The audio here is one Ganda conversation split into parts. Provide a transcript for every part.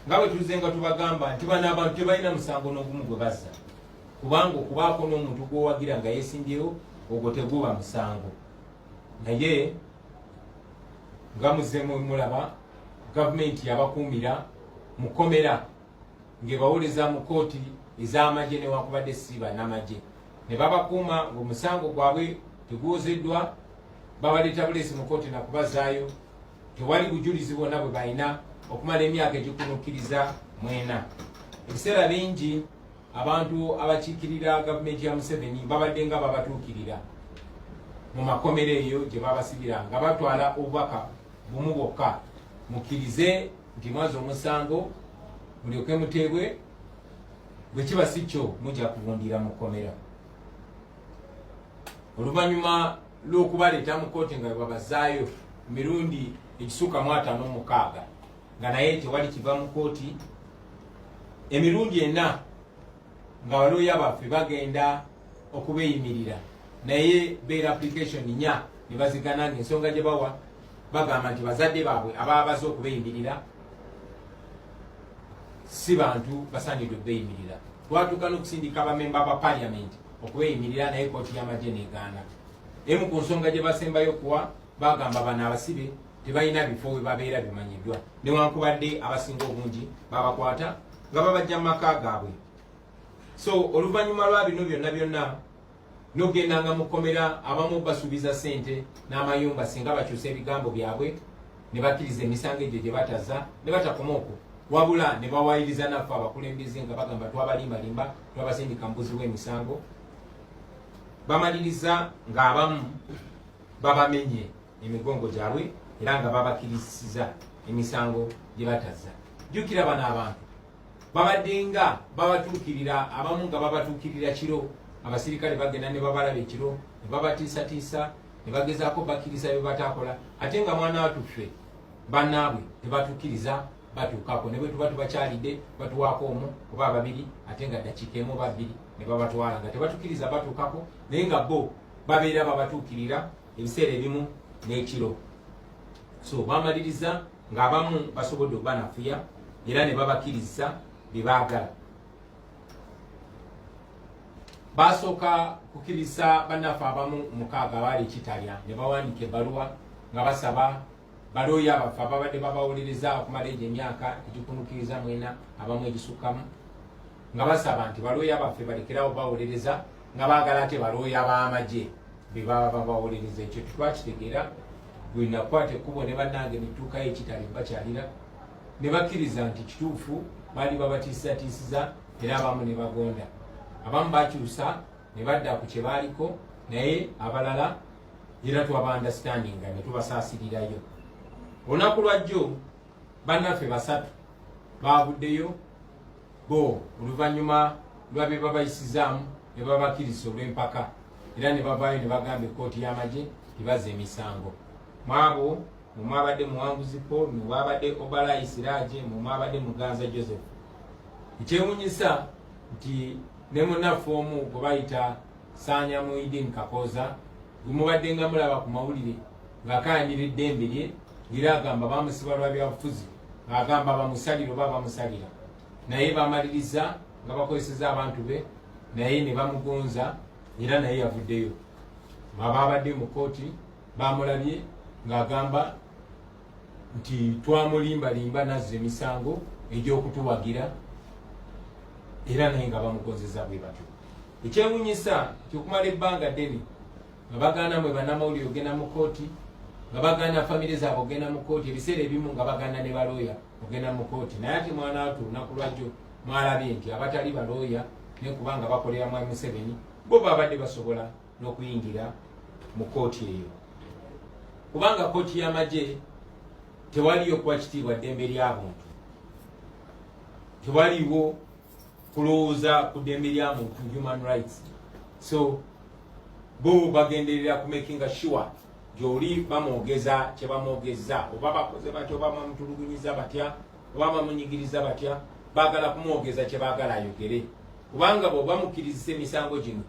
ngawe tuzenga tubagamba nti bana abantu tebalina musango n'ogumu gwe bazza kubanga okubaako n'omuntu gwowagira nga yeesimbyewo ogwo teguba musango naye nga muzzemu mulaba gavumenti yabakuumira mukomera ng'ebawoleza mu kooti ez'amagye newankubadde si bannamagye ne babakuuma ng'omusango gwabwe teguwozeddwa babaleeta buleesi mu kooti nakubazaayo tewali bujulizi bwonna bwe balina okumala emyaka egikunukkiriza mwena. Ebiseera bingi abantu abakiikirira gavumenti ya Museveni babadde nga babatuukirira mu makomero eyo gye babasibira nga batwala obubaka bumu bwokka mukkirize nti mwazi omusango mulyoke muteebwe bwe kiba si kyo mujja kuvundira mu kkomera. Oluvannyuma lw'okubaleeta mu kooti nga babazaayo mirundi ekisuka mu 56 nga naye tewali kiva mu kooti, emirundi enna nga balooya baffe bagenda okubeeyimirira naye bail application 4 ne bazigana ng'ensonga gye bawa bagamba nti bazadde baabwe ababa baze okubeeyimirira si bantu basaanidde okubeeyimirira. Twatuuka n'okusindika abamemba ba parliament okubeeyimirira naye kooti y'amagye n'egaana. Emu ku nsonga gye basembayo kuwa bagamba bano abasibe tebalina bifo we babeera bimanyiddwa newankubadde abasinga obungi babakwata nga babajja mu maka gaabwe. So oluvannyuma lwa bino byonna byonna n'ogendanga mu kkomera abamu basuubiza ssente n'amayumba singa bakyusa ebigambo byabwe ne bakkiriza emisango egyo gye bataza ne batakoma okwo wabula ne bawayiriza naffe abakulembeze nga bagamba twabalimbalimba twabasindika mbuzi w'emisango. Bamaliriza ng'abamu babamenye emigongo gyabwe era nga babakkirisiza emisango gye bataza. Jjukira bano abantu babadde nga babatuukirira, abamu nga babatuukirira kiro, abasirikale bagenda ne babalaba ekiro ne babatiisatiisa ne bagezaako bakkiriza bye bataakola ate nga mwana watuffe bannaabwe tebatukkiriza batuukako ne bwe tuba tubakyalidde batuwaako omu oba babiri ate nga ddakiika emu oba bbiri ne babatwala nga tebatukkiriza batuukako naye nga bo babeera babatuukirira ebiseera ebimu n'ekiro. So bamaliriza ng'abamu basobodde okubanafuya era ne babakkiriza bye baagala. Basooka kukkiriza bannaffe abamu 6 abaali ekitalya ne bawandiika ebbaluwa nga basaba balooya baffe ababadde babawolereza okumala egyo emyaka egikunukkiriza mwena abamu egisukkamu nga basaba nti balooya baffe balekerawo bawolereza nga baagala ate balooya b'amagye be baba babawolereza. Ekyo twakitegeera bwe nakwata ekkubo ne bannange ne tutuukayo ekitali bakyalira ne bakkiriza nti kituufu baali babatiisatiisiza era abamu ne bagonda. Abamu bakyusa ne badda ku kye baaliko naye abalala era twaba-understandinga ne tubasaasirirayo. Olunaku lwajjo bannaffe 3 baavuddeyo bo oluvannyuma lwa bye babayisizaamu ne babakkiriza olw'empaka era ne bavaayo ne bagamba ekkooti y'amagye tibazza emisango. Mwabo mwabadde Muwanguzi Paul, mwabadde Obalai Siraje, mwabadde Muganza Joseph. Ekyewuunyisa nti ne munnaffe omu gwe bayita Sanya Muhyiddin Kakoza gwe mubadde nga mulaba ku mawulire ng'akayanira eddembe lye era agamba bamusiba lwa byabufuzi ng'agamba bamusalira oba bamusalira naye bamaliriza nga bakozeseza abantu be naye ne bamugonza era naye yavuddeyo. Babadde mu kooti bamulabye ng'agamba nti twamulimbalimba nazza emisango egy'okutuwagira era naye nga bamugonzeza bwe batyo. Ekyewuunyisa nti okumala ebbanga ddene nga bagaana mwe bannamawulire ogenda mu kooti nga bagaana famire zaabwe ogenda mu kooti ebiseera ebimu nga bagaana ne balooya ogenda mu kooti naye ate mwana watu olunaku lwajjo mwalabye nti abatali balooya ne kubanga bakolera mwami Museveni bo babadde basobola n'okuyingira mu kooti eyo kubanga kooti y'amagye tewaliyo kuwa kitiibwa ddembe ly'abantu, tewaliwo kulowooza ku ddembe lya muntu, human rights. So bo bagenderera ku making sure gy'oli bamwogeza kye bamwogeza oba bakoze batya oba bamutulugunyiza batya oba bamunyigiriza batya baagala kumwogeza kye baagala ayogere kubanga bw'oba mukkiriza emisango gino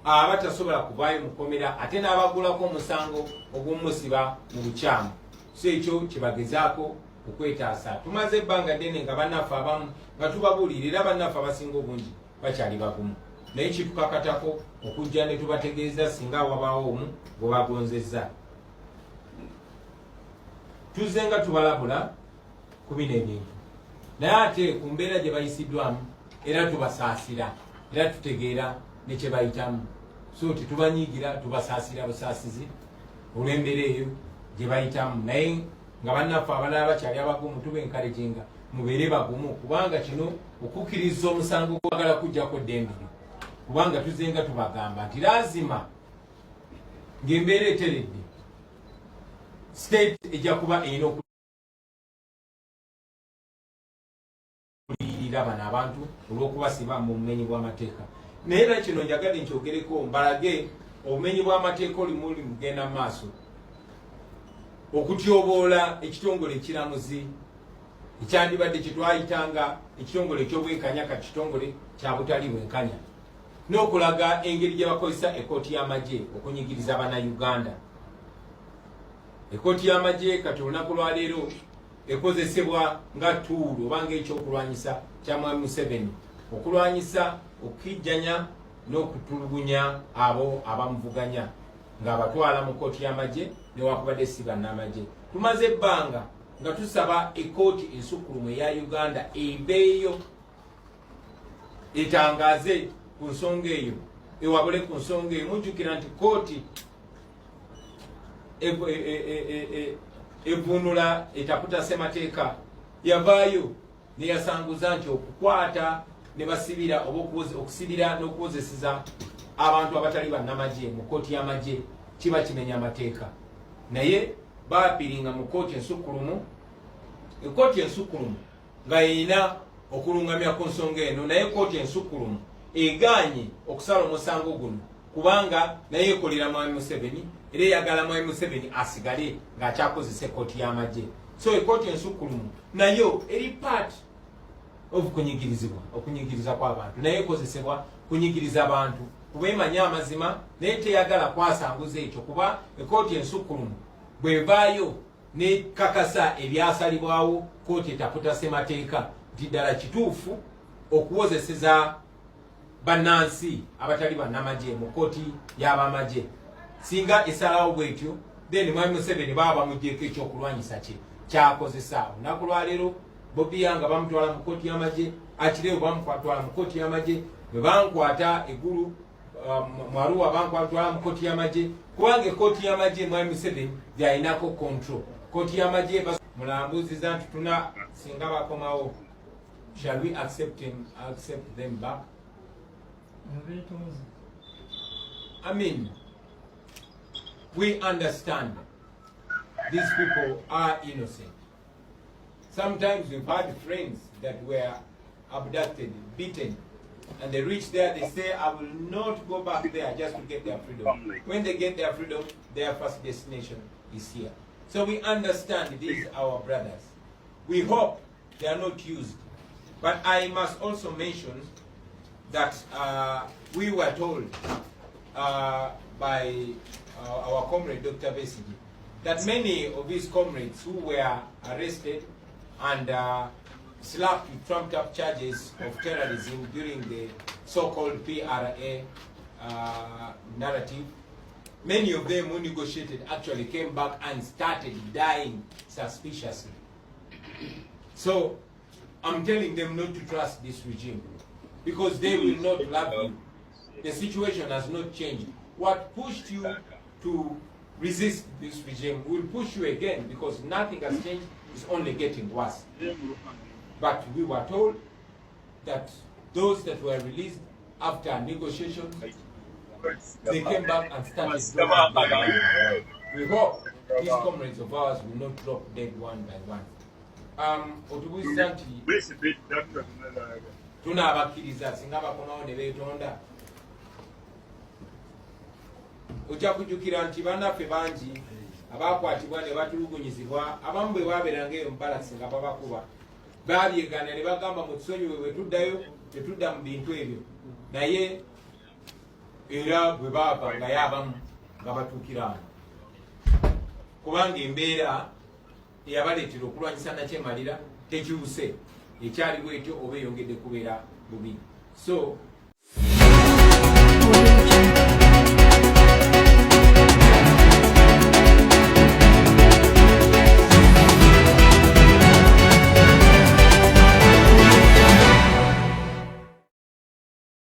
abatasobola kuvaayo mu kkomera ate n'abagulako omusango ogw'omusiba mu bukyamu. So ekyo kye bagezaako okwetaasa. Tumaze ebbanga ddene nga bannaffe abamu nga tubabuulirira bannaffe abasinga obungi bakyali bagumu, naye kitukakatako okujja ne tubategeeza singa wabaawo omu gwe bagonzezza. Tuzze nga tubalabula ku bino ebintu, naye ate ku mbeera gye bayisiddwamu era tubasaasira era tutegeera ne kye bayitamu, so tetubanyiigira, tubasaasira busaasizi olw'embeera eyo gye bayitamu. Naye nga bannaffe abalala bakyali abagumu tubenkareginga mubeere bagumu, kubanga kino okukkiriza omusango gwagala kujjako ddembe lyo, kubanga tuzze nga tubagamba nti lazima ng'embeera eteredde state ejja kuba erina okuliyirira bano abantu olw'okubasiba mu bumenyi bw'amateeka. Naye era kino njagadde nkyogereko mbalage obumenyi bw'amateeka olimu mugenda mu maaso okutyoboola ekitongole ekiramuzi ekyandibadde kyetwayitanga ekitongole eky'obwenkanya ka kitongole kya butali bwenkanya, n'okulaga engeri gye bakozesa ekooti y'amagye okunyigiriza bannayuganda. Ekooti y'amagye kati olunaku lwaleero ekozesebwa nga tuulu oba ng'ekyokulwanyisa kya Mwami Museveni okulwanyisa okukijjanya n'okutulugunya abo abamuvuganya ng'abatwala mu kooti y'amagye newakubadde si bannamagye. Tumaze ebbanga nga tusaba ekooti ensukkulumu eya Uganda ebeeyo etangaaze ku nsonga eyo, ewabule ku nsonga eyo. Mujjukira nti kooti evunula etaputa ssemateeka yavaayo neyasanguza nti okukwata ne basibira oba okusibira n'okukozeseza abantu abatali bannamagye mu kooti y'amagye kiba kimenya amateeka. Naye baapiringa mu kooti ensukkulumu, ekooti ensukkulumu nga yerina okulungamya ku nsonga eno, naye kooti ensukkulumu egaanye okusala omusango guno kubanga naye ekolera Mwami Museveni era eyagala Mwami Museveni asigale ng'akyakozesa ekooti y'amagye. So ekooti ensukkulumu nayo eri part of okunyigiriza kw'abantu, naye ekozesebwa kunyigiriza abantu kubemanya amazima, naye teyagala kwasanguza ekyo kuba ekooti ensukkulumu bwevaayo nekakasa ebyasalibwawo kooti etaputa ssemateeka nti ddala kituufu okuwozeseza bannansi abatali bannamagye mu kooti y'abamagye. Singa esalawo bwetyo then Mwami Museveni baba bamuggyeko ekyokulwanyisa kye kyakozesa. Olunaku lwaleero Bobi Wine bamutwala mu kooti y'amagye, Akireewo bamutwala mu kooti y'amagye, bwe bankwata eggulu mu Arua bankwatwala mu kooti y'amagye, kubanga ekooti y'amagye Mwami Museveni yalinako control. Kooti y'amagye mulambuziza nti tuna singa bakomawo, shall we accept them back? I mean, we understand these people are innocent. Sometimes we've had friends that were abducted, beaten, and they reach there, they say, I will not go back there just to get their freedom. When they get their freedom, their first destination is here. So we understand these are our brothers. We hope they are not used. But I must also mention that we were told by our comrade Dr. Besigye that many of his comrades who were arrested and slapped with trumped up charges of terrorism during the so-called PRA narrative, many of them who negotiated actually came back and started dying suspiciously. So I'm telling them not to trust this regime because they will not love you. The situation has not changed. What pushed you to resist this regime will push you again because nothing has changed. It's only getting worse. But we were told that those that were released after negotiations, they came back and started dropping. We hope these comrades of ours will not drop dead one by one. Otubuuza nti tunaabakiriza singa bakomawo ne beetonda. Ojja kujjukira nti bannaffe bangi abaakwatibwa ne batulugunyizibwa, abamu bwe baabeeranga eyo mu balasi nga babakuba baabyegana ne bagamba mu tusonyiwe bwe tuddayo tetudda mu bintu ebyo, naye era bwe baava nga y'abamu nga batuukira awo kubanga embeera eyabaleetera okulwanyisa nakyemalira tekyuse ekyali bwetyo oba eyongedde kubeera bubi. So